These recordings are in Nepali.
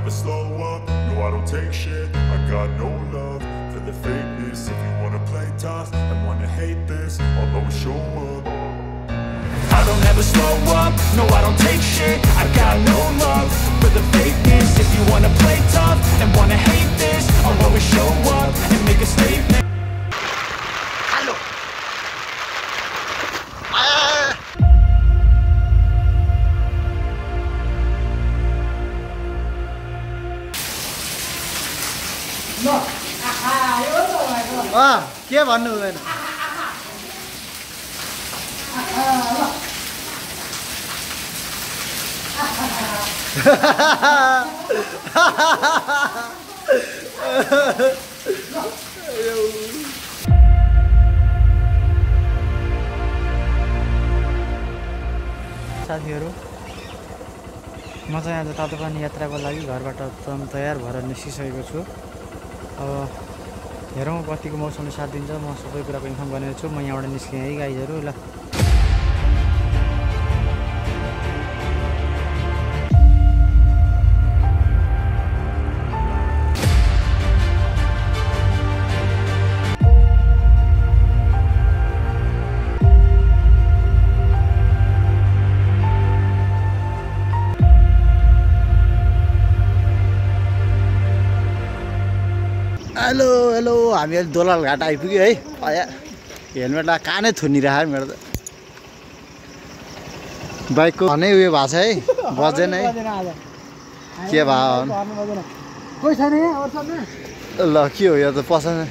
never slow up, no I don't take shit. I got no love for the fakeness. If you wanna play tough and wanna hate this, I'll always show up. I don't ever slow up, no I don't take shit. I got no love for the fakeness. If you wanna play tough and wanna hate this, I'll always show up and make a statement. Hello. के भन्नु हुँदैन साथीहरु म चाहिँ आज तातोपानी यात्राको लागि घरबाट तयार भएर निस्किसकेको छु। अब हेरौँ कतिको मौसमले साथ दिन्छ। म सबै कुराको इन्फर्म गर्ने छु। म यहाँबाट निस्केँ है गाइजहरु। ल हेलो हेलो हामी अहिले दोलाल घाट आइपुग्यो है। हेलमेटलाई कानै थुनिरहेको मेरो त बाइकको नै उयो भएको छ है, बजेन है के भयो ल के हो यो त पसन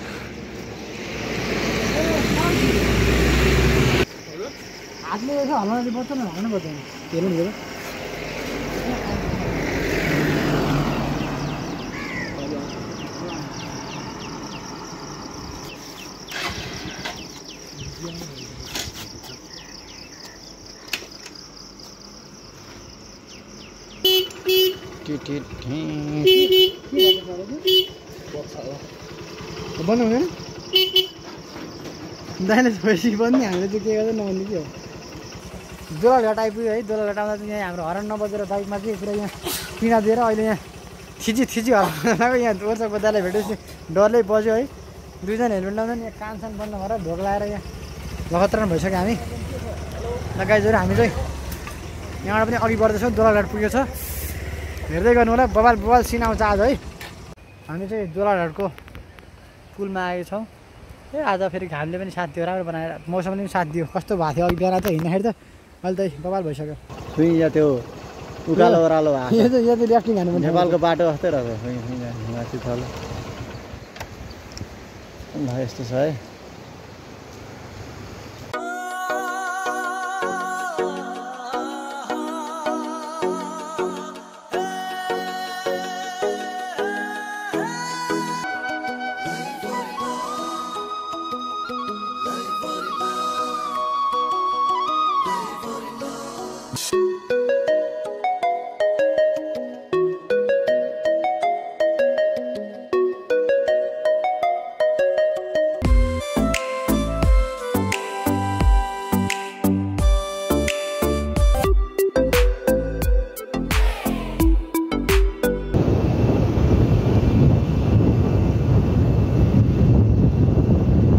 बनाउँदैन दाइले पैसा पनि हामीले चाहिँ के गर्दा नभन्ने के हो। दोलाल घाट आइपुग्यो है। दोलाल घाट आउँदा चाहिँ यहाँ हाम्रो हर्न नबजेर बाइकमा चाहिँ पुरा यहाँ पिना दिएर अहिले यहाँ थिची हर्न यहाँ ओर्चा बजारलाई भेटेपछि डरले बज्यो है। दुईजना हेलमेट लाउँदा यहाँ कानसान बन्द भएर ढोक लाएर यहाँ लखतरान भइसक्यो हामी। गाइजहरु हामी चाहिँ यहाँबाट पनि अघि बढ्दैछौँ। दोलाल घाट पुगेको छ, हेर्दै गर्नु होला। बबाल सिन आउँछ आज है। हामी चाहिँ दोलाल घाटको पुलमा आएका छौँ। आज फेरि घामले पनि साथ दियो, राम्रो बनाएर मौसमले पनि साथ दियो। कस्तो भएको थियो अघि बिहान त हिँड्दाखेरि त, अहिले त बबाल भइसक्यो। यहाँ त्यो उकालो ओह्रालो भएको यो चाहिँ लेफ्टिङ हान्नु पर्छ। नेपालको बाटो जस्तै रहेछ माथि तल यस्तो छ है।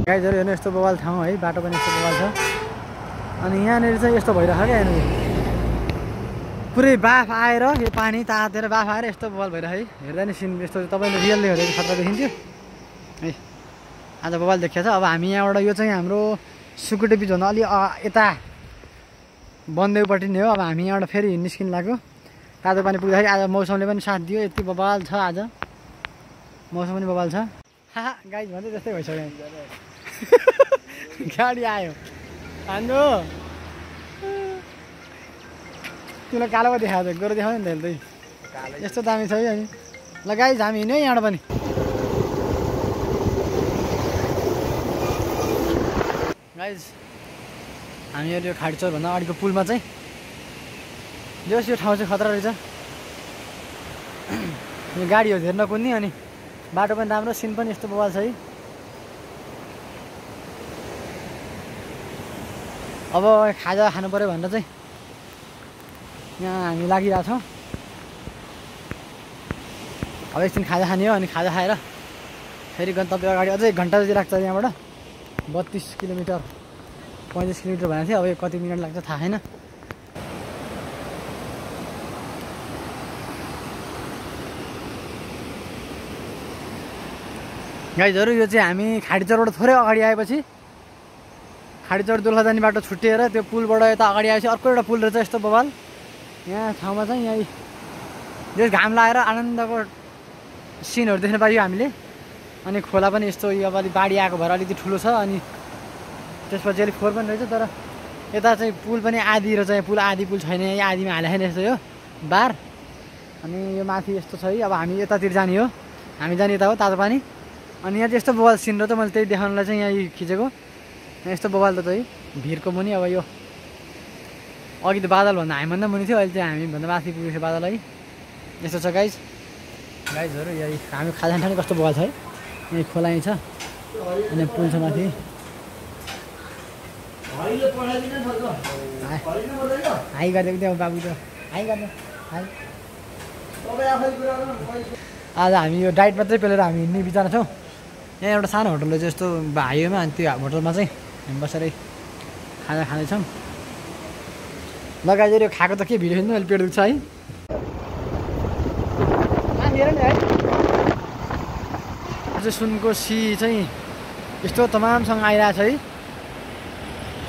गाइजहरु हेर्नु यस्तो बवाल ठाउँ है। बाटो पनि यस्तो बवाल छ। अनि यहाँनिर चाहिँ यस्तो भइरहेको क्या, यहाँनिर पुरै बाफ आएर यो पानी तातेर बाफ आएर यस्तो बवाल भइरहेको है। हेर्दा नि सिन यस्तो तपाईँले रियलले हेरेको खतरा देखिन्थ्यो है। आज बवाल देखिएको छ। अब हामी यहाँबाट यो चाहिँ हाम्रो सुकुटे बिचभन्दा अलि यता बन्देउपट्टि नै हो। अब हामी यहाँबाट फेरि निस्किन लाग्यो। तातो पानी पुग्दाखेरि आज मौसमले पनि साथ दियो। यति बवाल छ आज, मौसम पनि बवाल छ। हा गाइज भन्दै जस्तै भइसक्यो। गाडी आयो हाम्रो तिमीलाई कालो पो देखाएको थियो, गोरो देखाउने नि त हेर्दै यस्तो दामी छ है। अनि ल गाइज हामी हिँड्यो यहाँबाट पनि। गाइज हामी यो खाडीचौरभन्दा अगाडिको पुलमा चाहिँ जस यो ठाउँ चाहिँ खतरा रहेछ। यो गाडीहरू धेर नकुद्ने, अनि बाटो पनि राम्रो, सिन पनि यस्तो बवाल छ है। अब खाजा खानु पर्यो भनेर चाहिँ यहाँ हामी लागिरहेछौँ। अब एकछिन खाजा खाने हो अनि खाजा खाएर फेरि गन्तव्य अगाडि अझै 1 घन्टा जति लाग्छ यहाँबाट 32 किलोमिटर 35 किलोमिटर भनेको थियो अब यो कति मिनट लाग्छ थाहा छैन गाइजहरु यो चाहिँ हामी खाडीचौरबाट थोरै अगाडि आएपछि खाडीचौर दोलखा जाने बाटो छुट्टिएर त्यो पुलबाट यता अगाडि आएपछि अर्को एउटा पुल रहेछ यस्तो बवाल यहाँ ठाउँमा चाहिँ यही यो घाम लाएर आनन्दको सिनहरु देख्न पाइयो हामीले अनि खोला पनि यस्तो यो अब अलि बाढी आएको भएर अलिकति ठुलो छ अनि त्यसपछि अलिक फोहोर पनि रहेछ तर यता चाहिँ पुल पनि आधी रहेछ यहाँ पुल आधी पुल छैन यहाँ आधीमा हाले छैन यस्तो यो बार अनि यो माथि यस्तो छ है अब हामी यतातिर जाने हो हामी जाने यता हो तातो पानी अनि यहाँ चाहिँ यस्तो बवाल सिन र त मैले त्यही देखाउनलाई चाहिँ यहाँ खिचेको यस्तो बवाल त है भिरको मुनि अब यो अघि त बादलभन्दा हामीभन्दा मुनि थियो अहिले चाहिँ हामीभन्दा माथि पुगेको बादल है यस्तो छ गाइजहरु यही हामी खाजा ठाने कस्तो बवाल छ है यही खोला यही छ अनि पुल छ माथि हाई गरिदिएको थियो बाबु त हाई गर्नु हाई आज हामी यो डाइट मात्रै पेलेर हामी हिँड्ने विचार छौँ यहाँ एउटा सानो होटल रहेछ यस्तो हाइवेमा अनि त्यो होटलमा चाहिँ हामी बसेर खाजा खाँदैछौँ लगाएर यो खाएको त के भिडियो खिच्नु अहिले पेट दुख्छ है हेर नि है चाहिँ सुनको सी चाहिँ यस्तो तमामसँग आइरहेको छ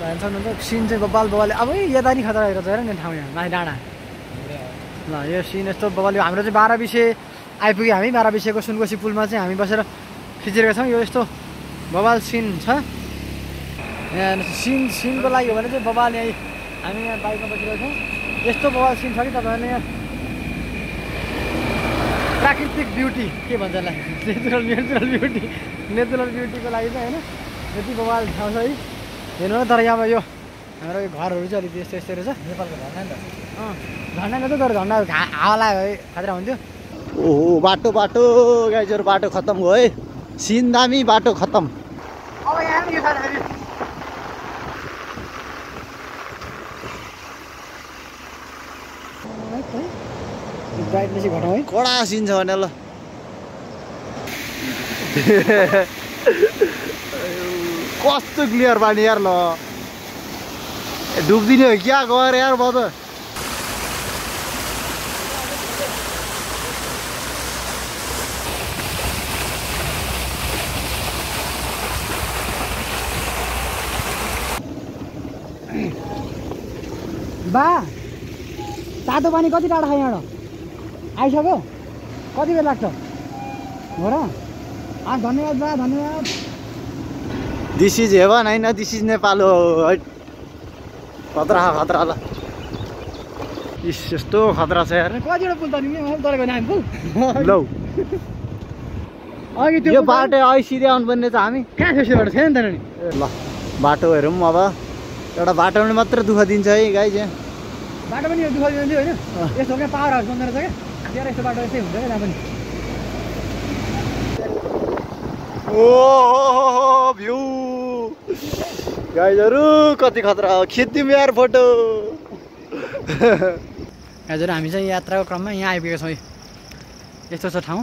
है सक्नुहुन्छ सिन चाहिँ बबाल बबालले अब यता नि खतरा रहेको छ हेर नि ठाउँ यहाँ माथि डाँडा ल यो सिन यस्तो बबाल हाम्रो चाहिँ 12 बिसे आइपुग्यो हामी 12 बिसेको सुनकोसी पुलमा चाहिँ हामी बसेर खिचिरहेका छौँ यो यस्तो बबाल सिन छ यहाँ सिनको लागि हो भने चाहिँ बबाल यहीँ हामी यहाँ बाइकमा बसिरहेको छौँ यस्तो बबाल सिन छ कि तपाईँहरूले यहाँ प्राकृतिक ब्युटी के भन्छ होला नेचुरल ब्युटीको लागि चाहिँ होइन यति बबाल ठाउँ छ है हेर्नु न तर यहाँ यो हाम्रो यो घरहरू चाहिँ अलिक यस्तो यस्तो रहेछ नेपालको झन्डा नि त झन्डा त तर झन्डा हावा लाग्यो है खतरा हुन्थ्यो ओहो बाटो बाटो गाइजहरु बाटो खत्तम भयो है सिन दामी बाटो खत्तम अब यहाँ नि यो छ ब्राइटनेस घटाउँ है कडा सिन छ भने ल कस्तो क्लियर पानी यार ल डुब्दिने हो क्या गएर यार म त बा तातो पानी कति टाढा छ यहाँ आइसक्यो कति बेला लाग्छ हो र धन्यवाद बा धन्यवाद दिस इज हेभन होइन दिस इज नेपाल हो खतरा खतरा ल इस यस्तो खतरा छ यार कतिवटा पुल तर्किने तरेको नाम पुल लौ अघि त्यो यो बाटो अहिले सिधै आउनुपर्ने छ हामी कहाँ थियो बाटो छैन त नि ल बाटो हेरौँ अब एउटा बाटोले मात्र दुःख दिन्छ है गाइज यहाँ बाटो पनि यो दुःख दिन्छ होइन यस्तो क्या पावर हाउस बन्द रहेछ क्या त्यहाँ यस्तो बाटो यस्तै हुन्छ क्या त्यहाँ पनि ओ भ्यू गाइजहरु कति खतरा हो खिच्दिउँ यार फोटो हजुर हामी चाहिँ यात्राको क्रममा यहाँ आइपुगेका छौँ यस्तो छ ठाउँ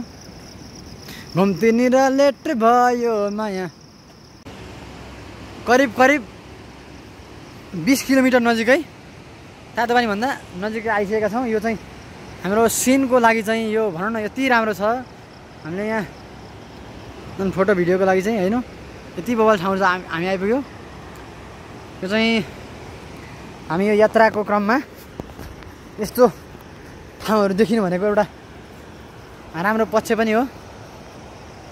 घुम्ती र लेट भयो माया करिब 20 किलोमिटर नजिकै तातो पानी भन्दा नजिकै आइसकेका छौँ यो चाहिँ हाम्रो सिनको लागि चाहिँ यो भनौँ न यति राम्रो छ हामीले यहाँ फोटो भिडियोको लागि चाहिँ होइन यति बवाल ठाउँ छ हामी आइपुग्यो यो चाहिँ हामी यो यात्राको क्रममा यस्तो ठाउँहरू देखिनु भनेको एउटा राम्रो पक्ष पनि हो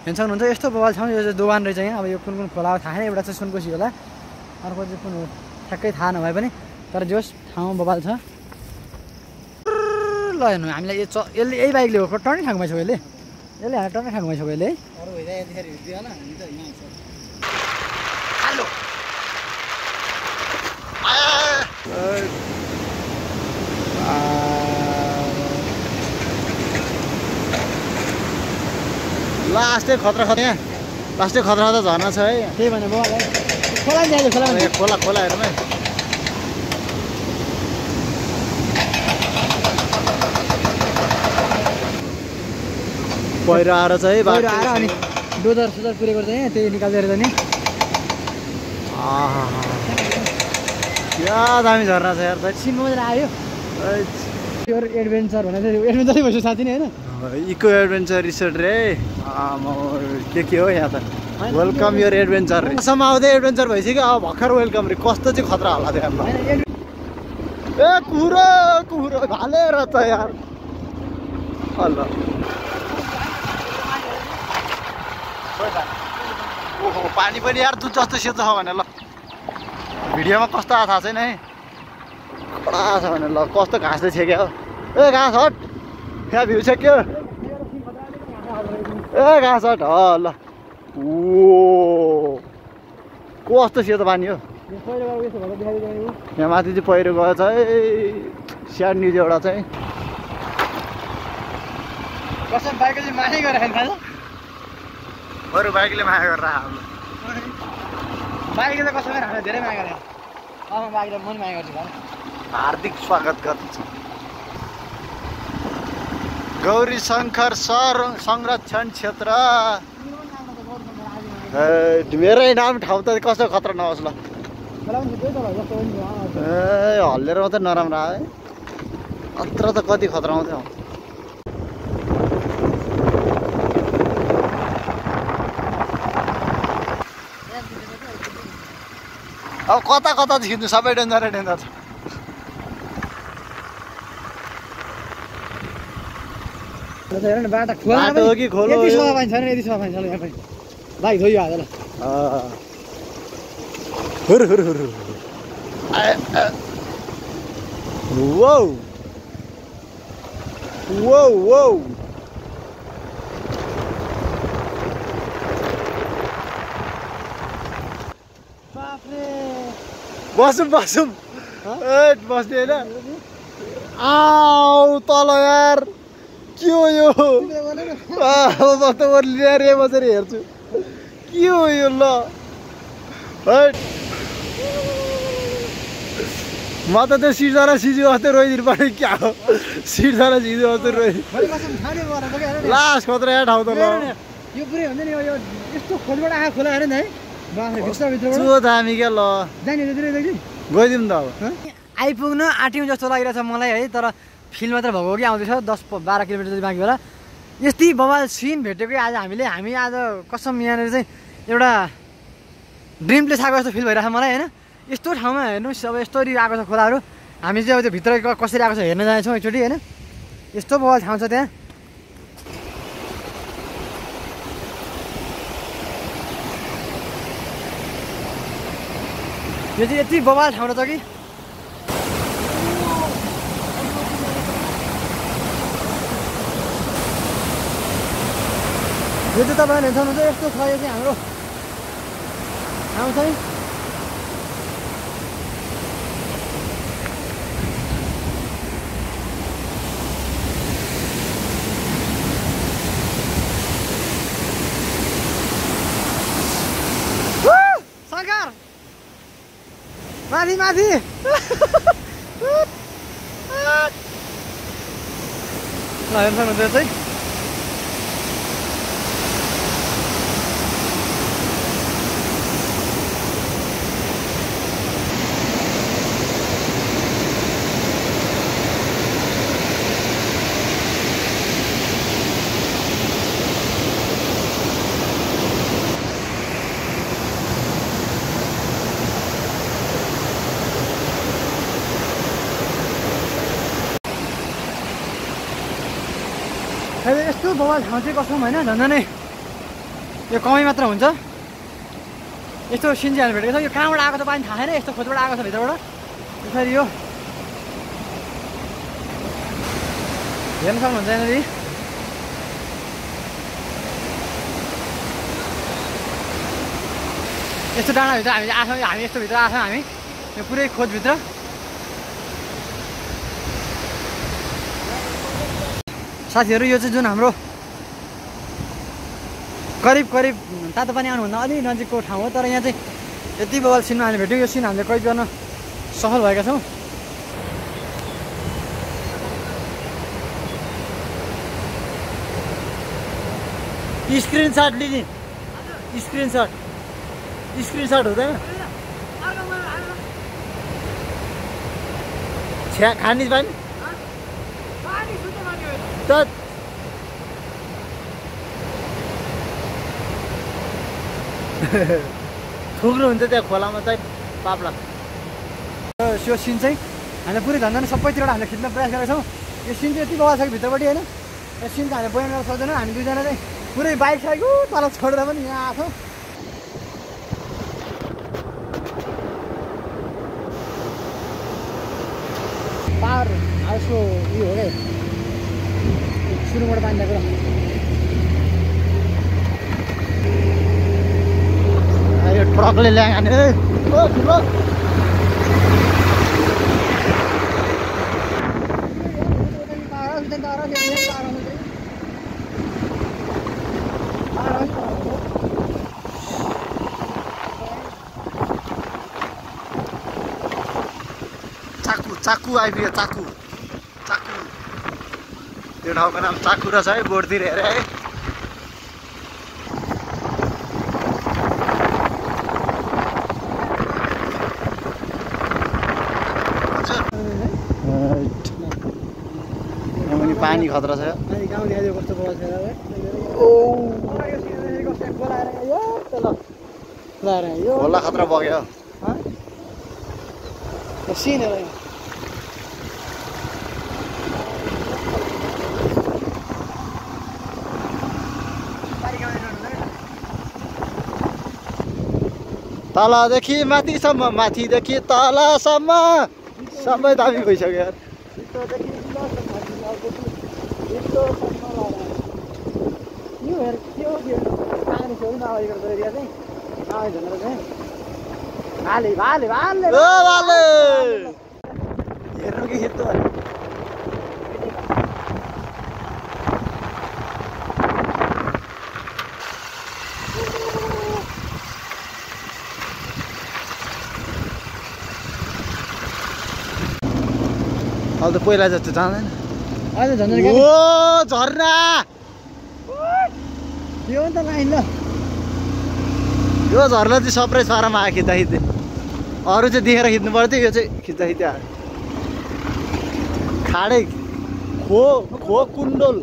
हेर्न सक्नुहुन्छ यस्तो बवाल ठाउँ यो चाहिँ दोकान रहेछ यहाँ अब यो कुन खोला हो थाहा छैन एउटा चाहिँ सुनकोसी होला अर्को चाहिँ कुन हो ठ्याक्कै थाहा नभए पनि तर जोस् ठाउँ बवाल छ ल हेर्नु हामीलाई यसले यही बाइकले हो टर्नै ठाउँमा छ यसले हामी टर्नै ठाउँमा छ यसले लास्टै खतरा खतरा यहाँ लास्टै खतरा त झर्ना छ है त्यही भने बवाल खोला नि खोला खोला खोला हेरौँ है पहिरो आएर चाहिँ पहिरो आएर अनि डोजर सुजर पुरेको चाहिँ त्यही निकालेर चाहिँ नि क्या दामी झर्ना छ यार सिनमा मजा आयो यो एडभेन्चर भनेर एडभेन्चरै भइसक्यो साथी नि होइन इको एडभेन्चर रिसोर्ट रे के हो यहाँ त वेलकम योर एडभेन्चर रे सम्म आउँदै एडभेन्चर भइसक्यो अब भर्खर वेलकम रे कस्तो चाहिँ खतरा होला त्यहाँ ए कुरो कुरो भालेर त यार ल ओहो पानी पनि यार दुध जस्तो सेतो छ भने ल भिडियोमा कस्तो आएको थाहा छैन है कडा छ भने ल कस्तो घाँस चाहिँ छेक्यो ए घाँस हट यहाँ भ्यू छेक्यो ए घाँस हट ल ओ कस्तो सेतो पानी हो यहाँ माथि चाहिँ पहिरो गएको छ है स्याड न्युज एउटा चाहिँ कसम बाइकले माया गरेर खान्छ बरु बाइकले माया गरेर बाइकले कसम गरेर धेरै माया गरेर अब बाइकले मन माया गर्छु हार्दिक स्वागत गर्दछु गौरी शङ्कर संरक्षण क्षेत्र मेरै नाम ठाउँ त कस्तो खतरा नहोस् ल ए हल्लेर मात्रै नराम्रो आयो अत्र त कति खतरा आउँथ्यो अब कता कता खिच्नु सबै डेन्जरै डेन्जर छ बाटो हो कि खोलो यति सफा पानी छैन यति सफा पानी छ यहाँ पनि बाइक धोयो आज ल हुर हुर हुर वो वो वो बसौँ बसौँ ए बस्ने होइन आऊ तल यार के हो यो म त ल्याएर बसेर हेर्छु के हो यो ल म त त्यो सिर्जना सिजु जस्तै रोइदिनु पर्ने क्या हो सिर्जना सिजु जस्तै रोइदिनु लास्ट खतरा यहाँ ठाउँ त ल यो पुरै हुन्छ नि यो यस्तो खोलबाट आएको खोला हेर नि है चो दामी क्या ल गइदिउँ त अब आइपुग्न आँट्यौँ जस्तो लागिरहेछ मलाई है तर फिल मात्र भएको कि आउँदैछ 10-12 किलोमिटर जति बाँकी होला यस्तै बवाल सिन भेटेकै आज हामी आज कसम यहाँनिर चाहिँ एउटा ड्रिम प्लेस आएको जस्तो फिल भइरहेछ मलाई होइन यस्तो ठाउँमा हेर्नुहोस् अब यस्तरी आएको छ खोलाहरू हामी चाहिँ अब त्यो भित्र कसरी आएको छ हेर्न जानेछौँ एकचोटि होइन यस्तो बवाल ठाउँ छ त्यहाँ यो चाहिँ यति बवाल ठाउँ रहेछ कि यो चाहिँ तपाईँहरूले हेर्नुहुन्छ यस्तो छ यो चाहिँ हाम्रो ठाउँ चाहिँ शङ्कर माथि माथि ल हेर्नुहुन्छ चाहिँ यस्तो बवाल ठाउँ चाहिँ कसम होइन झन् नै यो कमै मात्र हुन्छ यस्तो सिन्जी हाल्नु भेटेको छ यो कहाँबाट आएको त पानी थाहा छैन यस्तो खोजबाट आएको छ भित्रबाट त्यसरी यो हेर्न सक्नुहुन्छ यहाँनिर यस्तो डाँडाभित्र हामी आछौँ हामी यस्तो भित्र आछौँ हामी यो पुरै खोजभित्र साथीहरू यो चाहिँ जुन हाम्रो करिब करिब तातो पानी आउनुभन्दा अलि नजिकको ठाउँ हो तर यहाँ चाहिँ यति बवाल सिनमा हामीले भेट्यौँ यो सिन हामीले कैद गर्न सफल भएका छौँ स्क्रिनसट लिने स्क्रिनसट हुँदैन छ्या खाने पानी त थुक्नुहुन्छ त्यहाँ खोलामा चाहिँ पाप लाग्छ यो सिन चाहिँ हामीले पुरै झन्झन सबैतिर हामीले खिच्न प्रयास गरेका छौँ यो सिन चाहिँ यति बगा छ कि भित्रपट्टि होइन यो सिन चाहिँ हामीले बयान गर्न सक्दैनौँ हामी दुईजना चाहिँ पुरै बाइक साइकल तल छोडेर पनि यहाँ आएको पावर हाउसको उयो हो क्या सुरुबाट पानी ल्याएको यो ट्रकले ल्याङ ठुलो चाकु आइपुग्यो चाकु त्यो ठाउँको नाम चाकु रहेछ है बोर्डतिर हेरे है पानी खतरा छ खोला खतरा बग्यो तलदेखि माथिसम्म माथिदेखि तलसम्म सबै दामी भइसक्यो यार हेर्नु कि यस्तो अब त पहिला जस्तो जाँदैन ओ झर्ना यो नि त लाइन ल यो झर्ना चाहिँ सरप्राइज पारामा आयो खिच्दा अरू चाहिँ देखेर खिच्नु पर्थ्यो यो चाहिँ खिच्दा आयो खाडै खो कुण्डोल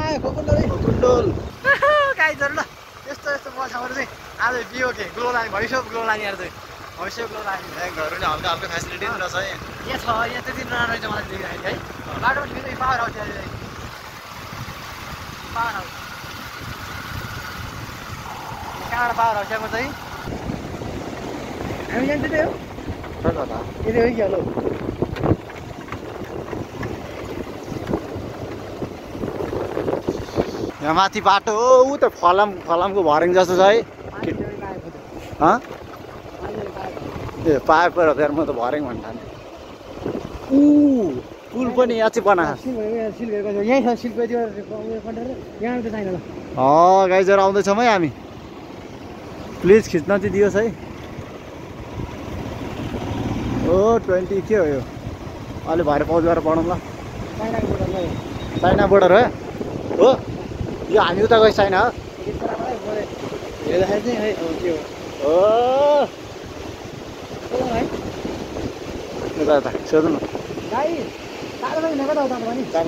आयो कुण्डोल गाइजहरू ल यस्तो यस्तो मौसमहरू चाहिँ आज बियो के ग्लो लाने भइसक्यो ग्लो लानेहरू चाहिँ भइसक्यो ग्लो लाने घरले हल्का हल्का फेसिलिटी पनि रहेछ यहाँ छ यहाँ त्यति नराम्रो चाहिँ मलाई देखिरहेको है बाटोमा फेरि पावर हाउस पावर हाउस कहाँबाट पावर हाउस आएको चाहिँ हामी जान्छ त्यही हो यति हो कि हेलो यहाँ माथि बाटो हो ऊ त फलामको भर्याङ जस्तो छ है ए पाए पर फेरि म त भर्याङ भन्ठाने पुल पनि यहाँ चाहिँ बनाएको यहीँ छ सिलगढी यहाँ त छैन ल गाइजहरू आउँदैछौँ है हामी प्लिज खिच्न चाहिँ दियोस् है ओ 20 के हो यो अहिले भएर पाउज गरेर पढौँ ल चाइना बोर्डर हो यो हामी उता गएछ छैन हेर्दाखेरि चाहिँ है के हो यता सोध्नु न गाई टाढो पनि नगद उता पनि यो चाहिँ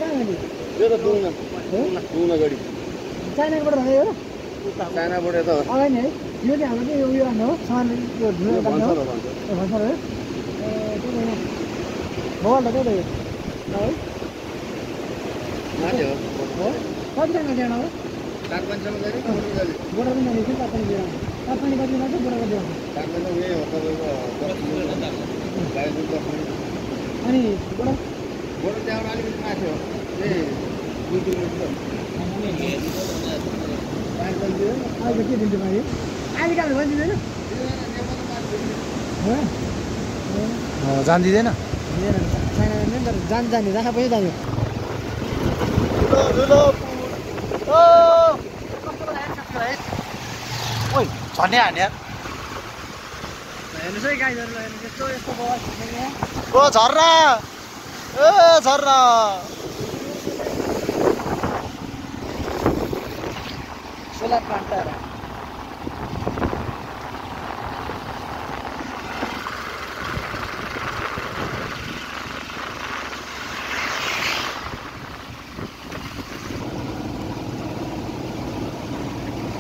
कहाँ गयो यो त दुना गडी चाइनाबाट भन्दै हो चाइनाबाट त अगाडि नि है यो चाहिँ हाम्रो चाहिँ यो उयो राख्नु हो सामान यो धुलो राख्नु हो भन्छ हो मोबाइल त त्यही त है माथि हो कति टाइम जानु हो काठमाडौँसम्म गएर बोर्डर पनि जाने थियो काठमाडौँ गएर काठमाडौँ कति लाग्छ बोर्डर कति लाग्छ काठमाडौँ यही हो तपाईँको अनि बोर्डर त्यहाँबाट अलिकति माथि हो यही 2 किलोमिटर अहिले के दिन्छु मैले अहिले कहाँ भनिदिँदैन जान्दिँदैन जाने जहाँ पनि जाने ओइ झन्डै हान्या हेर्नुहोस् है गाइजहरूलाई यस्तो यस्तो ओ झर्ना ए झर्ना सोलर प्लान्ट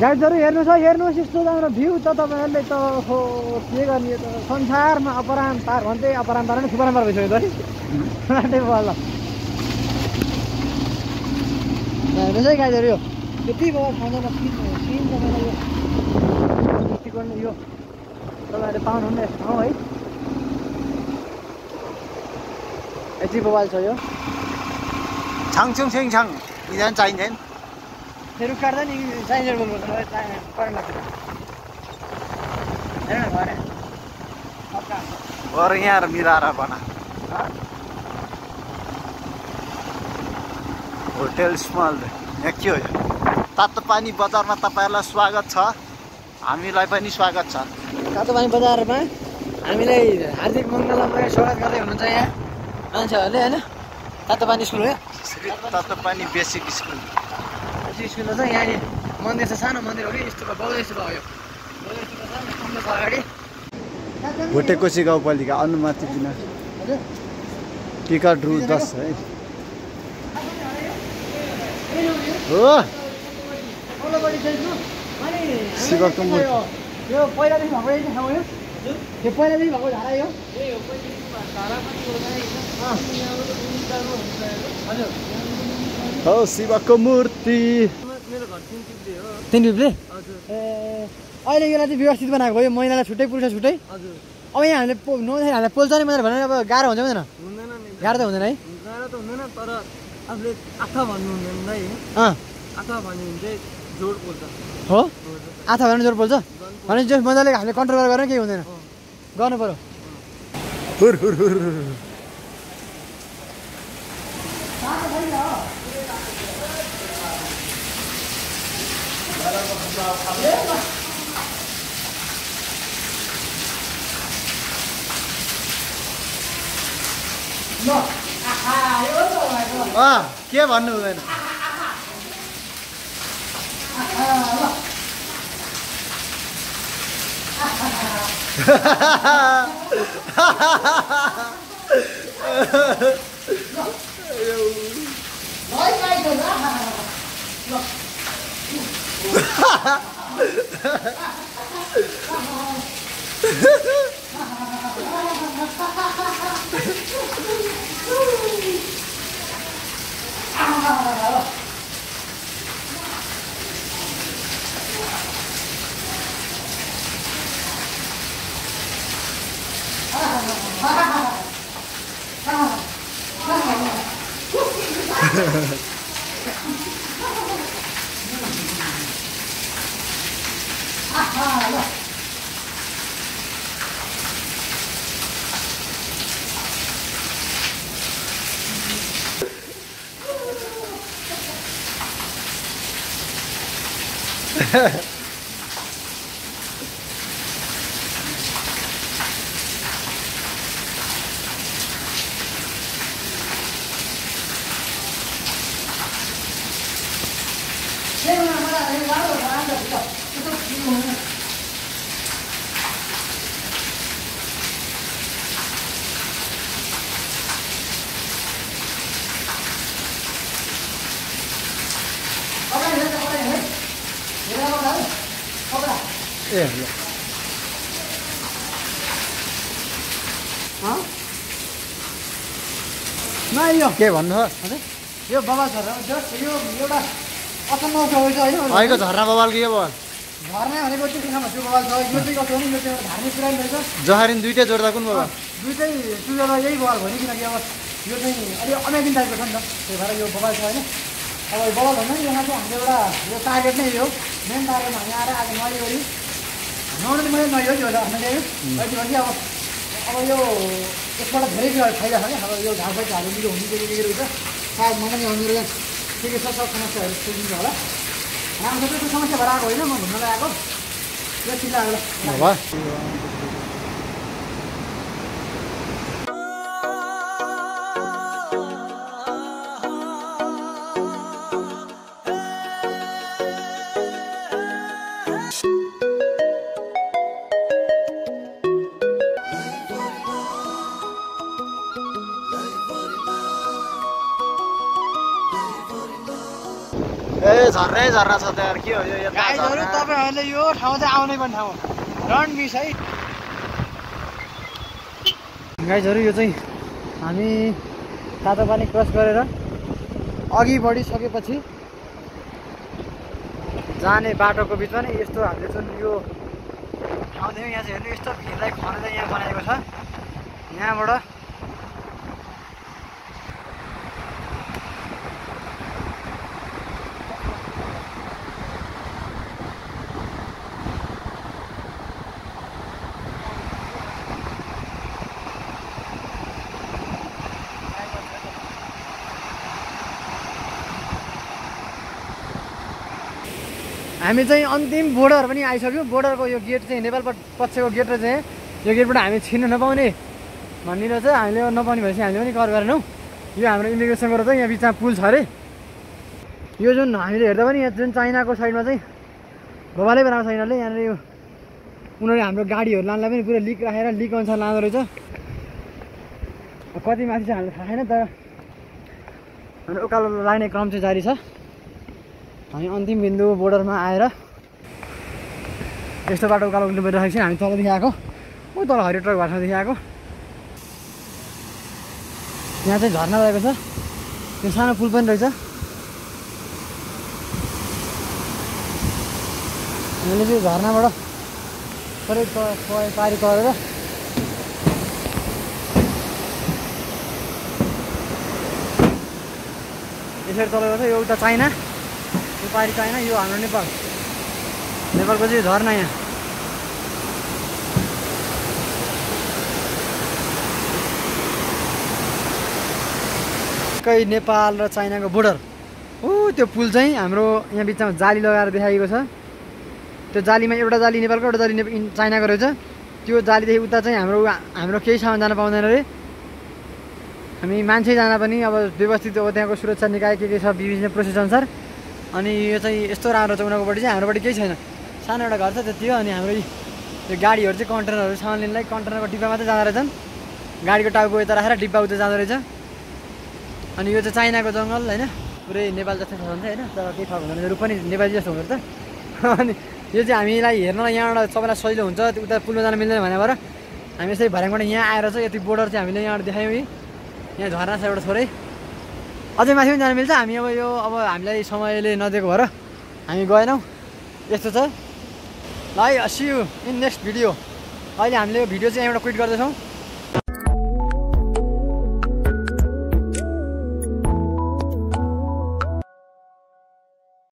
गाइजहरू हेर्नुहोस् यस्तो राम्रो भ्यू त तपाईँहरूले त हो के गर्ने त संसारमा अपरान पार भन्दै अपरान पार नै थुप्रान पार भइसक्यो त है बल्ल हेर्नुहोस् है गाइजहरू यो यति भयो ठाउँमा सिन तपाईँलाई यो गर्नु यो तपाईँहरूले पाउनुहुन्न यस्तो ठाउँ है यति मोबाइल छ यो छाङछुङ छिङछाङ इजान चाहिन्छन् रुख काट्दा नि चाहिन्छ बोल्नुपर्छ करेन्ट लाग्छ हेर न घर यहाँ मिलाएर बना होटेल स्मल यहाँ के हो तातो पानी बजारमा तपाईँहरूलाई स्वागत छ हामीलाई पनि स्वागत छ तातो पानी बजारमा हामीलाई हार्दिक मङ्गलमय स्वागत गर्दै हुनुहुन्छ यहाँ मान्छेहरूले होइन तातो पानी स्कुल हो तातो पानी बेसिक स्कुल स्कुल छ यहाँनिर मन्दिर छ सानो मन्दिर हो कि यस्तो बौद्ध यस्तो भयो अगाडि भुटेकोसी गाउँपालिका अनुमति बिना टिकट रु 10 है हो शिवको मूर्ति यो पहिलादेखि भएको ठाउँ यो यो पहिलादेखि भएको धारा यो हजुर हो शिवको मूर्ति मेरो घर 3 पिप्ले ए अहिले यसलाई चाहिँ व्यवस्थित बनाएको हो यो महिनालाई छुट्टै पुरुष छुट्टै हजुर अब यहाँ हामीले हामीलाई पोल्छ नि भनेर भने अब गाह्रो हुन्छ हुँदैन गाह्रो त हुँदैन है गाह्रो त हुँदैन तर आफूले आथा भन्नु हुँदैन है आथा भन्यो भने चाहिँ जोड पोल्छ हो आथा भन्नु जोड पोल्छ भने जस मजाले हामीले कन्ट्रोल गरेर केही हुँदैन गर्नु पर्यो हुर हुर हुर के भन्नु हुँदैन के भन्नु यो बबाल छ यो एउटा असम्म होइन अहिलेको झर्ना बबालको यो बबाल झर्ना भनेको त्यो बबाल छ यो चाहिँ कस्तो हो नि यो चाहिँ धार्मिक कुरा रहेछ जहारिन दुइटै जोड्दा कुन बबाल दुइटै चुजोला यही बबाल हो नि किनकि अब यो चाहिँ अलिक अमेजिङ टाइपको छ नि त त्यही भएर यो बबाल छ होइन अब यो बबाल भन्दा नि यहाँ चाहिँ हाम्रो एउटा यो टार्गेट नै हो मेन टार्गेट हामी आएर आज नयोरी नआउनु मैले नयो त्यो हामीले अहिले अब यो यसबाट धेरै कुराहरू फाइदा छ क्या अब यो घाँसहरू मिलो हुनु के रहेछ सायद मलाई नि मेरो के छ सब समस्याहरू सोधिन्छ होला राम्रो त्यो समस्या भएर आएको होइन म घुम्नलाई आएको यो चिल्ला ए झर्नै झर्ना छ त यार के हो यो यता गाइजहरु तपाईहरुले यो ठाउँ चाहिँ आउनै पर्ने ठाउँ डोन्ट मिस है गाइजहरु यो चाहिँ हामी तातो पानी क्रस गरेर अघि बढिसकेपछि जाने बाटोको बिचमा नै यस्तो हामीले जुन यो ठाउँ देख्यौँ यहाँ चाहिँ हेर्नु यस्तो भिरलाई खनेर यहाँ बनाएको छ यहाँबाट हामी चाहिँ अन्तिम बोर्डर पनि आइसक्यौँ बोर्डरको यो गेट चाहिँ नेपाल पक्षको गेट र चाहिँ यो गेटबाट हामी छिर्न नपाउने भनिदिनु चाहिँ हामीले नपाउने भएपछि हामीले पनि कर गरेनौँ यो हाम्रो इमिग्रेसनको चाहिँ यहाँ बिचमा पुल छ अरे यो जुन हामीले हेर्दा पनि यहाँ जुन चाइनाको साइडमा चाहिँ भवालै बनाएको छ यिनीहरूले यहाँनिर यो उनीहरूले हाम्रो गाडीहरू लानलाई पनि पुरै लिक राखेर लिक अनुसार लाँदो रहेछ कति माथि चाहिँ हामीलाई थाहा छैन तर हाम्रो उकालो लाग्ने क्रम चाहिँ जारी छ हामी अन्तिम बिन्दु बोर्डरमा आएर यस्तो बाटो उकालो उक्लिनु परिरहेको छ हामी तलदेखि आएको ऊ तल हरियो ट्रक भाषादेखि आएको यहाँ चाहिँ झर्ना रहेको छ त्यो सानो पुल पनि रहेछ हामीले चाहिँ झर्नाबाट सबै पारी तरेर यसरी तलेको छ यो उता चाइना यो पारी चाइना यो हाम्रो नेपालको चाहिँ झर्ना यहाँ नेपाल र चाइनाको बोर्डर त्यो पुल चाहिँ हाम्रो यहाँ बिचमा जाली लगाएर देखाइएको छ त्यो जालीमा एउटा जाली नेपालको एउटा जाली चाइनाको रहेछ त्यो जालीदेखि उता चाहिँ हाम्रो केही सामान जान पाउँदैन अरे हामी मान्छे जाँदा पनि अब व्यवस्थित अब त्यहाँको सुरक्षा निकाय के छ विभिन्न प्रोसेस अनुसार अनि यो चाहिँ यस्तो राम्रो छ उनीहरूकोपट्टि चाहिँ हाम्रोपट्टि केही छैन सानो एउटा घर छ त्यति हो अनि हाम्रो यो गाडीहरू चाहिँ कन्टेनरहरू सामान लिनलाई कन्टेनरको डिब्बा मात्रै जाँदो रहेछन् गाडीको टाउको यता राखेर डिब्बा उता जाँदो रहेछ अनि यो चाहिँ चाइनाको जङ्गल होइन पुरै नेपाल जस्तै छ भन्छ होइन तर केही फरक हुँदैन रूप पनि नेपाली जस्तो हुँदो रहेछ अनि यो चाहिँ हामीलाई हेर्नलाई यहाँबाट सबैलाई सजिलो हुन्छ उता पुलमा जान मिल्दैन भने भएर हामी यसै भर्याङबाट यहाँ आएर चाहिँ यति बोर्डर चाहिँ हामीले यहाँबाट देखायौँ यहाँ झर्ना छ एउटा थोरै अझै माथि पनि जान मिल्छ हामी अब हामीलाई समयले नदिएको भएर हामी गएनौँ यस्तो छ ल है see you in next video अहिले हामीले यो भिडियो चाहिँ यहाँबाट क्विट गर्दैछौँ